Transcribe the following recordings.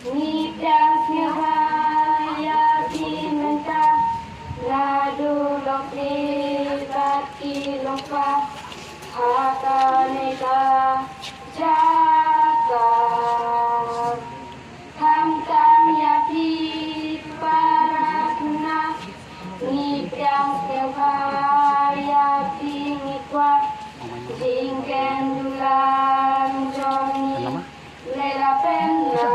Nidang sihaya binenta Nadu lokli bati lompa Hata nega jaga Kamkam yapi parakna Nidang sihaya bingitwa Jingken dulan joni Lela penna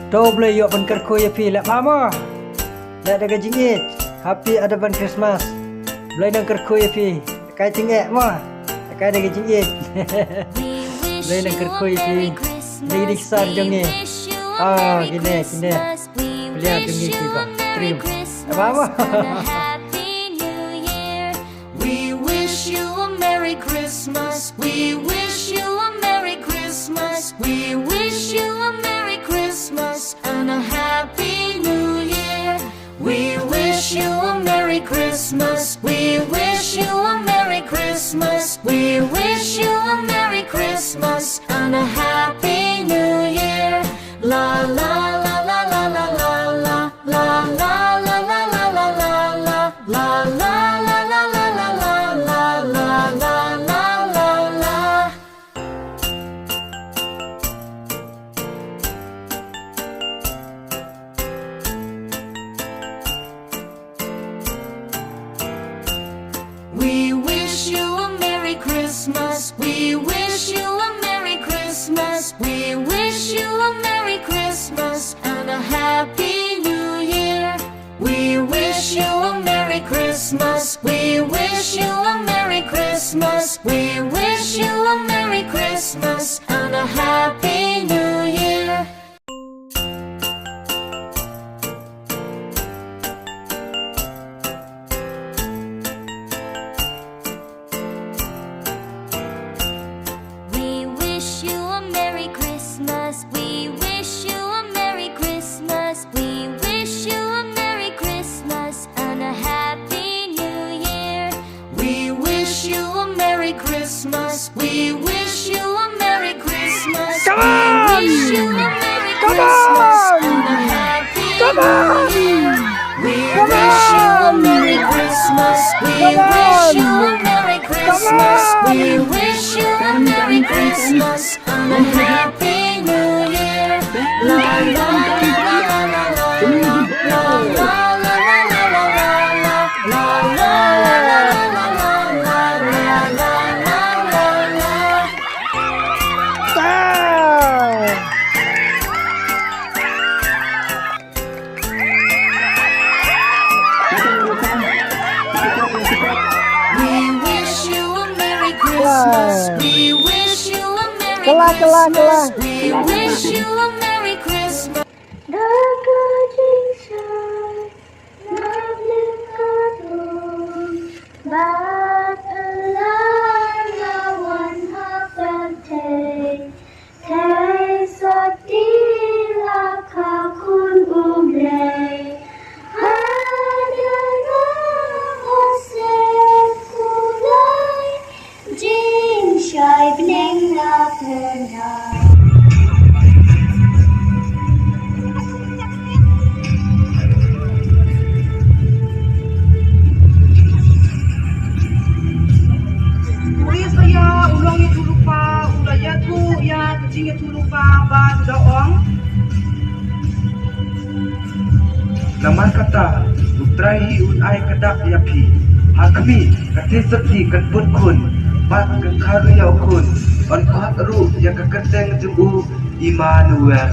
Đâu boleh yuk ban kerkoi api lek mama. Lek ada gajingit. Happy Advent Christmas. Boleh nang kerkoi api. Kai tingek mah. Kai ada gajingit. Boleh nang kerkoi api. Ni disar jongi. Ah, gini. Lihat jongi kita. Trim. Mama. We wish you a Merry Christmas. We wish you a Merry Christmas. We wish you a Merry Christmas and a Happy New Year. We wish you a Merry Christmas. We wish you a Merry Christmas. We wish you a Merry Christmas and a Happy New Year. La la la la la la la la la la la la la la la la la. We wish you a Merry Christmas. We wish you a Merry Christmas. We wish you a Merry Christmas and a Happy New Year. We wish you a Merry Christmas. We wish you a Merry Christmas. We wish you a Merry Christmas and a Happy New Year. We wish you a Merry Christmas. We wish you a Merry Christmas. We wish you a Merry Christmas and a Happy New Year. We wish you a Merry Christmas. We wish you a Merry Christmas. Come We on! wish you a Merry Come Christmas on! and a Happy Come New on! Year. We Come wish you a on! Merry Christmas. We Come wish you on! a Merry Christmas. on! We wish you a Merry Christmas and a Happy New Year. La la la la la la la la la la la la la la. We wish you a Merry Christmas. We wish you a Merry Christmas. We wish you a Merry Christmas. Naman kata Utrahi unai kedak yapi Hakmi kati septi ketput kun Bat kekaru yau kun On kuat ru yang keketeng jembu Immanuel.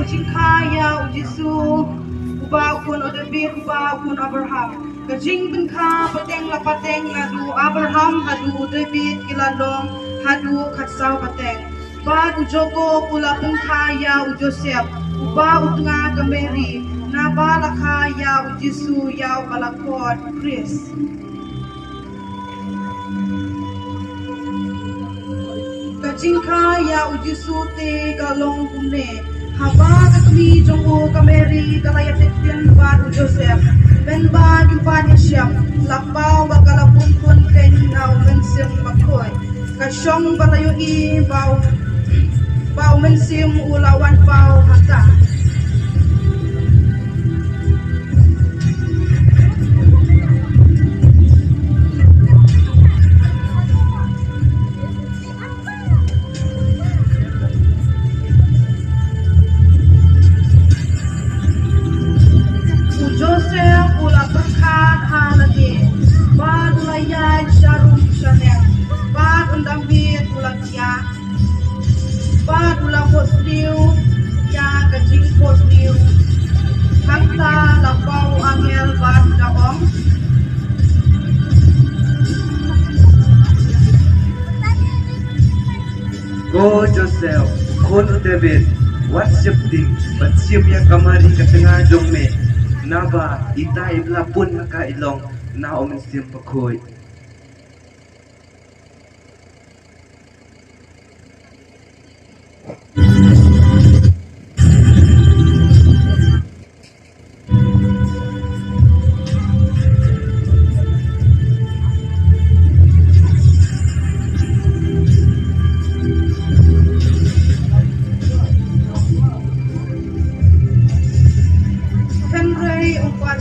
kajing kaya ujisu uba kun David uba kun Abraham kajing benka pateng la pateng adu Abraham hadu David kilalong hadu katsau pateng ba ujoko pula benka ya ujosep uba utunga ka Mary na bala kaya ujisu ya balakot Chris kajingka ya ujisu te galong kumne haba katmi jongo kameri kalaya tekten ba Joseph ben ba gimpani siam lapau bagala pun ken nau mensim makoy kasyong balayo i bau mensim ulawan pau hata Go Joseph, Kon David, WhatsApp ding, Batsiam yang kamari ke tengah jongme, Naba, ita ibla pun haka ilong, na omen siam pakoy.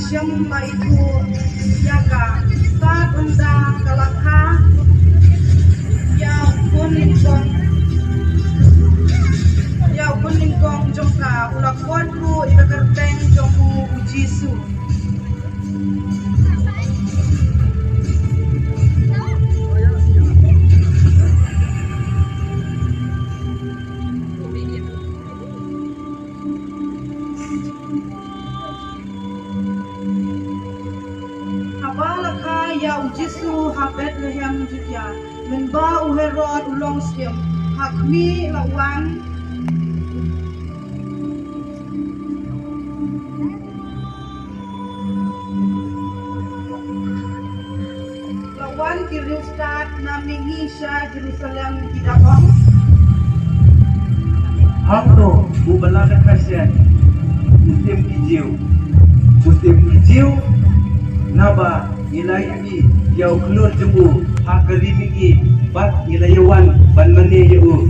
Siyang maitu yaga ta undang kalakha ya kuning kong jongka ulak kodru ikakarteng jongku ujisu ya ujisu ha Bethlehem Judea men ba Herod ulong siam hakmi lawan Kiristad namingi siya Jerusalem kidakong Hangto bubalaga kasyan musim hijau naba ilayi yau keluar jembu hakarimingi bat ilayawan ban mane yau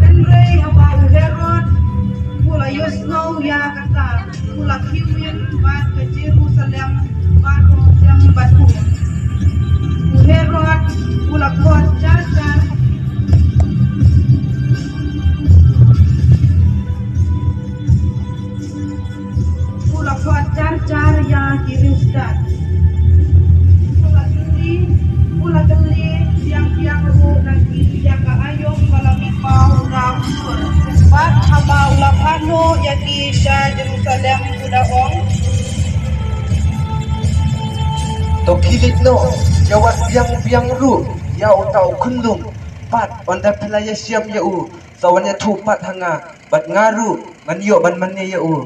Henry haba Herod pula Yosno ya kata pula kiwin bat ke Jerusalem bat yang batu Herod pula kuat jajar car ya Kiristad pula geli yang ru lagi jaga ayong malamipau rasul bat haba ulapano yaki sya Jerusalem kudaong tokilit no jawat biang ru ya utau kundung pat onda pelaya siam yau sawannya tupat hanga bat ngaru manyo ban mane yau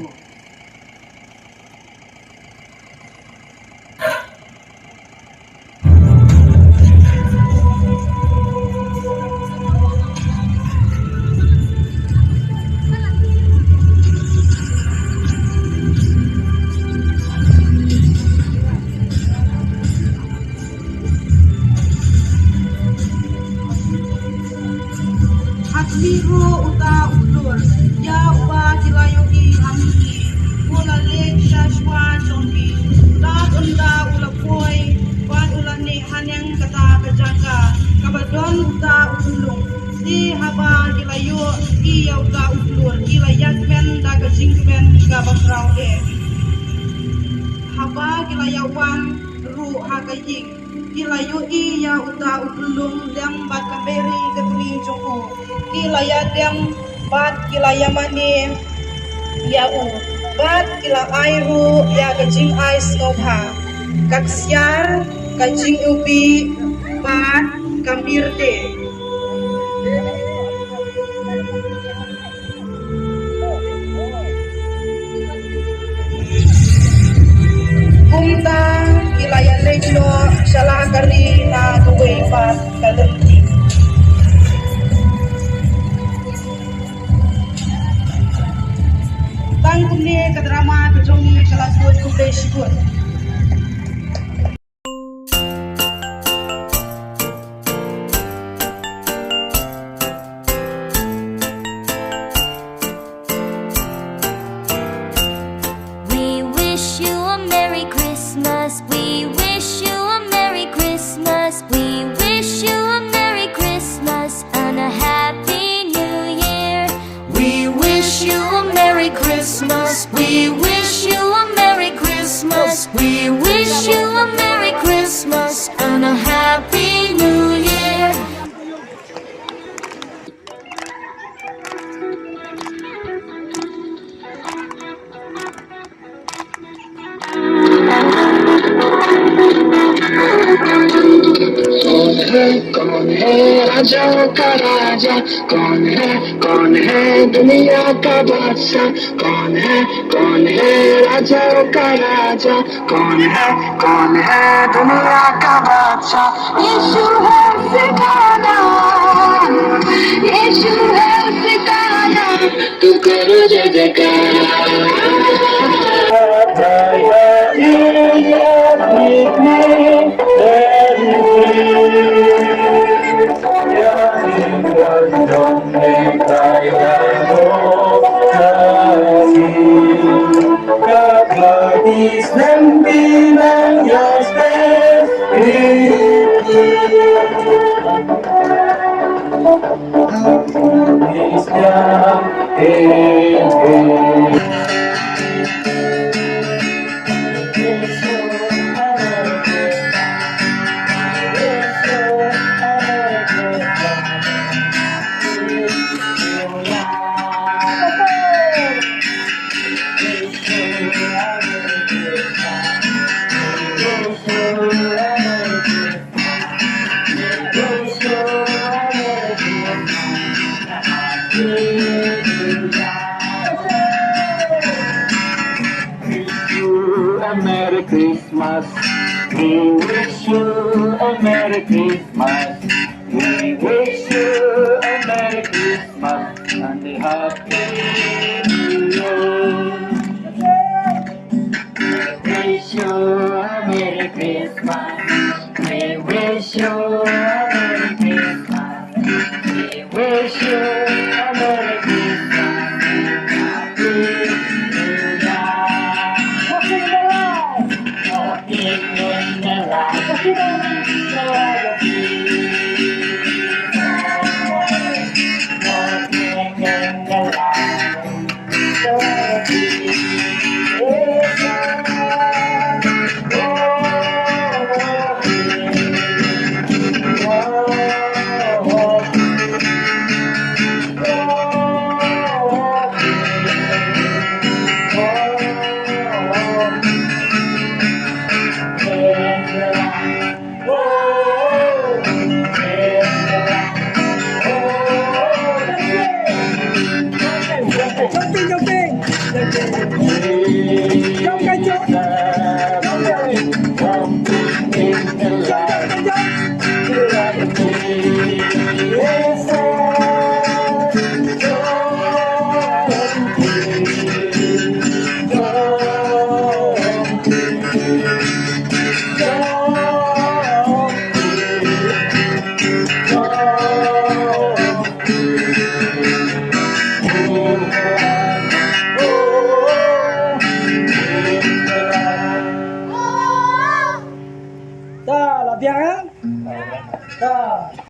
Liho uta ulur ya uba kilayuki hamki pula lek shashwa chongki tat unda ulapoi ban ulani haneng kata kejaka kabadon uta ulung si haba kilayu iya uta ulur kilayakmen daga jingmen gabakrau haba kilayawan ru hakaying kila yui ya uta ulung dem bat kamberi ketui joko kila ya dem bat kila ya mani ya u bat kila airu ya kajing ais ngopha kaksiar kajing ubi bat kambirte kumta kilaya legno salah kari na duwe bat kalenti tang kumni kadrama kejongi kelas 2 kumde shikut We wish you a Merry Christmas. We wish you a Merry Christmas. We wish you a Merry Christmas and a Happy New Year. We wish you a Merry Christmas. We wish you a Merry Christmas. We wish you a Merry Christmas and a Happy New Year. कौन है राजा का राजा कौन है दुनिया का बादशाह कौन है राजा का राजा कौन है दुनिया का बादशाह यीशु है सितारा यीशु है सितारा तू करो जय Merry Christmas. We wish you a Merry Christmas. We wish you a Merry Christmas and a Happy New Year. We wish you a Merry Christmas. We wish you a Merry Christmas. We wish you a Merry Christmas and a Happy New Year. Jumping.